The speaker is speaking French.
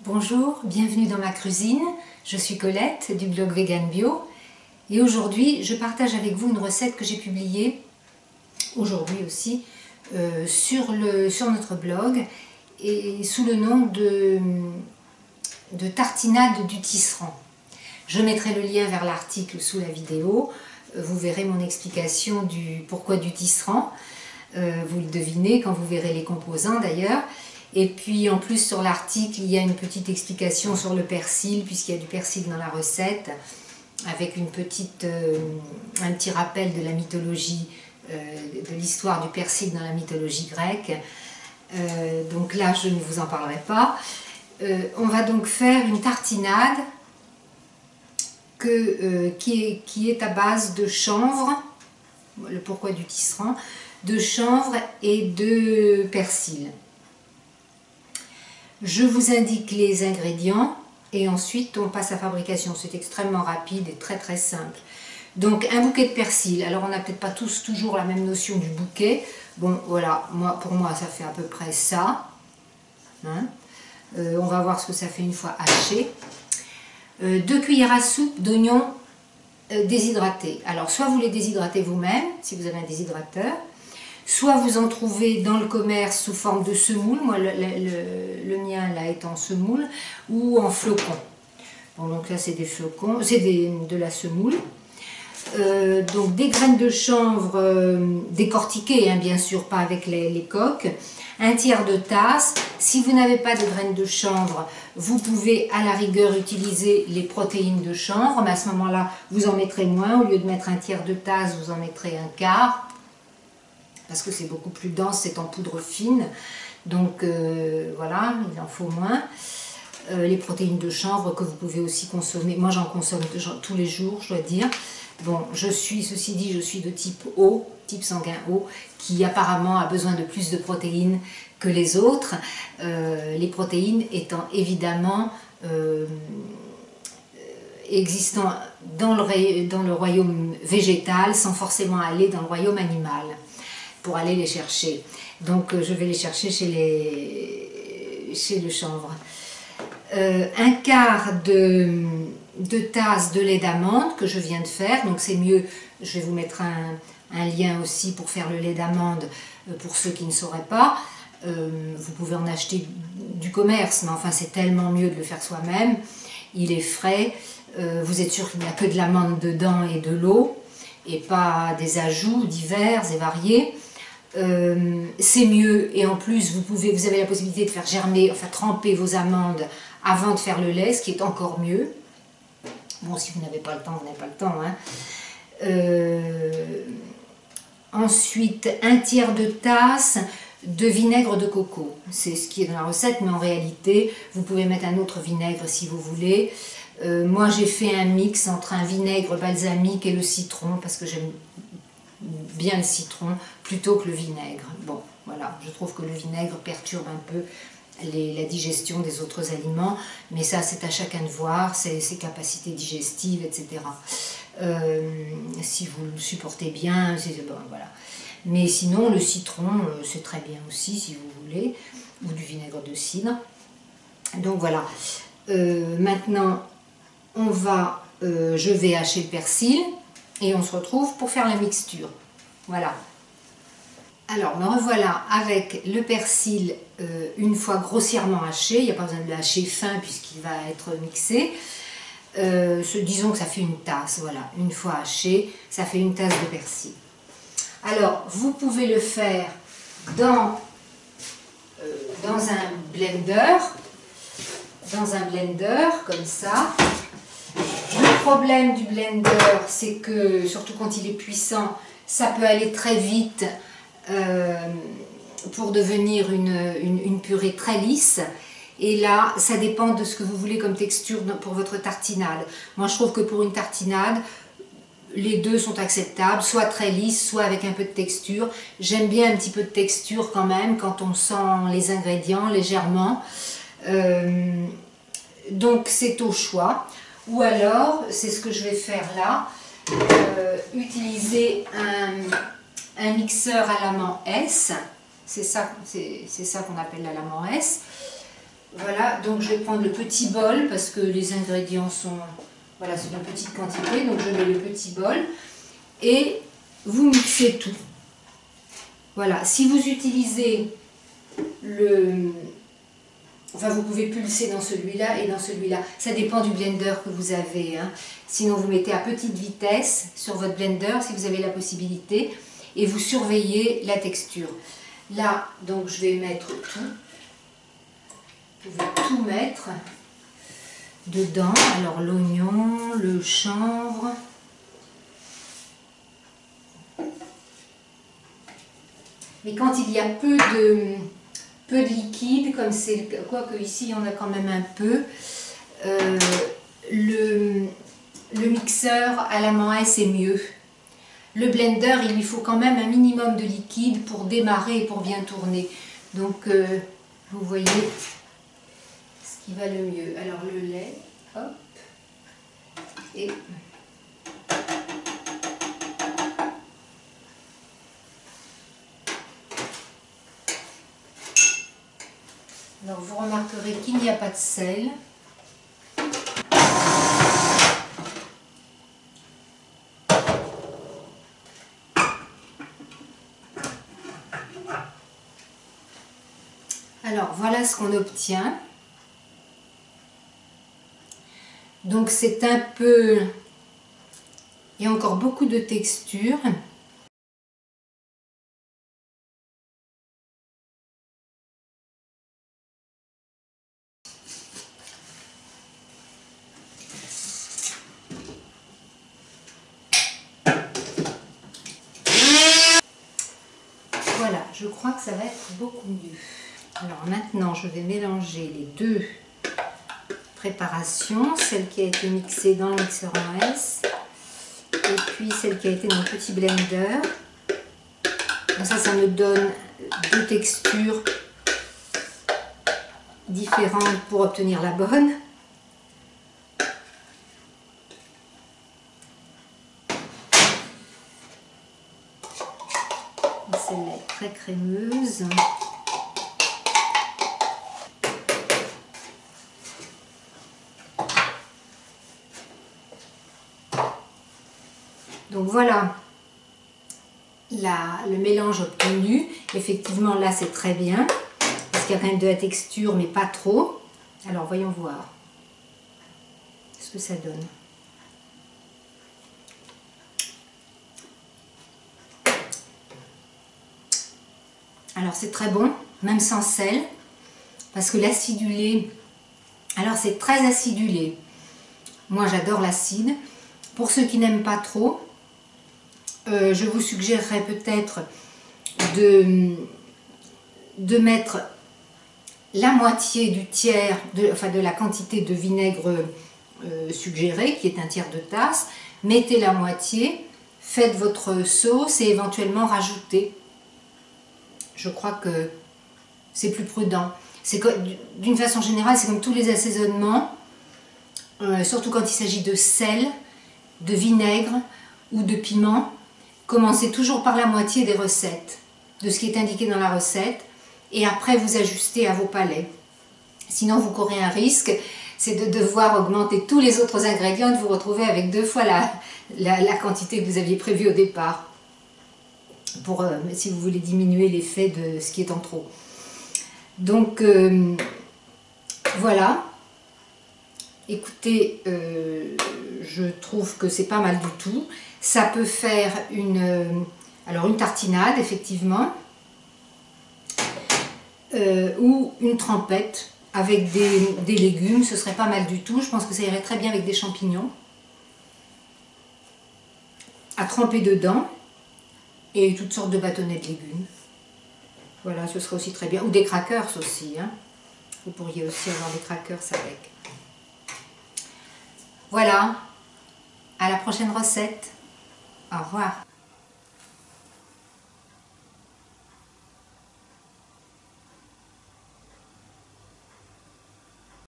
Bonjour, bienvenue dans ma cuisine. Je suis Colette du blog Vegan Bio et aujourd'hui je partage avec vous une recette que j'ai publiée aujourd'hui aussi sur notre blog et sous le nom de tartinade du tisserand. Je mettrai le lien vers l'article sous la vidéo. Vous verrez mon explication du pourquoi du tisserand. Vous le devinez quand vous verrez les composants d'ailleurs. Et puis en plus sur l'article, il y a une petite explication sur le persil, puisqu'il y a du persil dans la recette, avec un petit rappel de la mythologie, de l'histoire du persil dans la mythologie grecque. Donc là, je ne vous en parlerai pas. On va donc faire une tartinade qui est à base de chanvre, le pourquoi du tisserand, de chanvre et de persil. Je vous indique les ingrédients et ensuite on passe à la fabrication. C'est extrêmement rapide et très très simple. Donc un bouquet de persil. Alors on n'a peut-être pas tous toujours la même notion du bouquet. Bon voilà, pour moi ça fait à peu près ça. Hein. On va voir ce que ça fait une fois haché. 2 cuillères à soupe d'oignons déshydratés. Alors soit vous les déshydratez vous-même, si vous avez un déshydrateur. Soit vous en trouvez dans le commerce sous forme de semoule, moi le mien là est en semoule, ou en flocons. Bon, donc là c'est des flocons, c'est de la semoule. Donc des graines de chanvre décortiquées, hein, bien sûr, pas avec les coques. 1/3 de tasse. Si vous n'avez pas de graines de chanvre, vous pouvez à la rigueur utiliser les protéines de chanvre, mais à ce moment-là vous en mettrez moins. Au lieu de mettre 1/3 de tasse, vous en mettrez 1/4. Parce que c'est beaucoup plus dense, c'est en poudre fine, donc voilà, il en faut moins. Les protéines de chanvre que vous pouvez aussi consommer, moi j'en consomme tous les jours, je dois dire. Bon, ceci dit, je suis de type O, type sanguin O, qui apparemment a besoin de plus de protéines que les autres, les protéines étant évidemment existant dans le royaume végétal sans forcément aller dans le royaume animal pour aller les chercher. Donc je vais les chercher chez le chanvre. 1/4 de tasse de lait d'amande que je viens de faire, donc c'est mieux, je vais vous mettre un lien aussi pour faire le lait d'amande pour ceux qui ne sauraient pas. Vous pouvez en acheter du commerce, mais enfin c'est tellement mieux de le faire soi-même. Il est frais, vous êtes sûr qu'il n'y a que de l'amande dedans et de l'eau, et pas des ajouts divers et variés. C'est mieux, et en plus vous avez la possibilité de faire germer, enfin tremper vos amandes avant de faire le lait, ce qui est encore mieux. Bon, si vous n'avez pas le temps, vous n'avez pas le temps, hein. Ensuite 1/3 de tasse de vinaigre de coco, c'est ce qui est dans la recette, mais en réalité vous pouvez mettre un autre vinaigre si vous voulez. Moi j'ai fait un mix entre un vinaigre balsamique et le citron, parce que j'aime bien le citron plutôt que le vinaigre. Bon, voilà, je trouve que le vinaigre perturbe un peu la digestion des autres aliments, mais ça c'est à chacun de voir, ses capacités digestives, etc. Si vous le supportez bien, bon, voilà. Mais sinon le citron c'est très bien aussi si vous voulez, ou du vinaigre de cidre. Donc voilà, maintenant je vais hacher le persil et on se retrouve pour faire la mixture. Voilà. Alors me revoilà avec le persil une fois grossièrement haché. Il n'y a pas besoin de le hacher fin puisqu'il va être mixé. Disons que ça fait une tasse, voilà. Une fois haché, ça fait une tasse de persil. Alors vous pouvez le faire dans un blender comme ça. Le problème du blender, c'est que, surtout quand il est puissant, ça peut aller très vite pour devenir une purée très lisse. Et là, ça dépend de ce que vous voulez comme texture pour votre tartinade. Moi, je trouve que pour une tartinade, les deux sont acceptables, soit très lisse, soit avec un peu de texture. J'aime bien un petit peu de texture quand même, quand on sent les ingrédients légèrement. Donc, c'est au choix. Ou alors, c'est ce que je vais faire là, utiliser un mixeur à l'amande S, c'est ça qu'on appelle la l'amande S. Voilà, donc je vais prendre le petit bol parce que les ingrédients sont, voilà, c'est une petite quantité, donc je mets le petit bol et vous mixez tout. Voilà, si vous utilisez enfin vous pouvez pulser dans celui-là et dans celui-là, ça dépend du blender que vous avez, hein. Sinon vous mettez à petite vitesse sur votre blender si vous avez la possibilité et vous surveillez la texture. Là, donc je vais mettre tout. Vous pouvez tout mettre dedans. Alors l'oignon, le chanvre. Mais quand il y a peu de liquide, comme c'est quoi que ici il y en a quand même un peu, le mixeur à la main c'est mieux. Le blender, il lui faut quand même un minimum de liquide pour démarrer et pour bien tourner. Donc vous voyez ce qui va le mieux. Alors le lait, hop, et alors vous remarquerez qu'il n'y a pas de sel. Alors voilà ce qu'on obtient. Donc c'est un peu, il y a encore beaucoup de texture. Voilà, je crois que ça va être beaucoup mieux. Alors maintenant, je vais mélanger les deux préparations, celle qui a été mixée dans le mixeur en S et puis celle qui a été dans le petit blender. Donc ça me donne deux textures différentes pour obtenir la bonne. Celle-là est très crémeuse. Donc voilà le mélange obtenu. Effectivement là c'est très bien parce qu'il y a quand même de la texture mais pas trop. Alors voyons voir ce que ça donne. Alors c'est très bon, même sans sel, parce que l'acidulé, alors c'est très acidulé. Moi j'adore l'acide. Pour ceux qui n'aiment pas trop, je vous suggérerais peut-être de mettre la moitié du tiers, de la quantité de vinaigre suggérée, qui est un tiers de tasse. Mettez la moitié, faites votre sauce et éventuellement rajoutez. Je crois que c'est plus prudent. D'une façon générale, c'est comme tous les assaisonnements, surtout quand il s'agit de sel, de vinaigre ou de piment. Commencez toujours par la moitié des recettes, de ce qui est indiqué dans la recette, et après vous ajustez à vos palais. Sinon vous courez un risque, c'est de devoir augmenter tous les autres ingrédients et de vous retrouver avec 2 fois la quantité que vous aviez prévue au départ, si vous voulez diminuer l'effet de ce qui est en trop. Donc voilà, écoutez, je trouve que c'est pas mal du tout. Ça peut faire une tartinade effectivement, ou une trempette avec des légumes, ce serait pas mal du tout. Je pense que ça irait très bien avec des champignons à tremper dedans et toutes sortes de bâtonnets de légumes. Voilà, ce serait aussi très bien. Ou des crackers aussi, hein. Vous pourriez aussi avoir des crackers avec. Voilà, à la prochaine recette. Au revoir.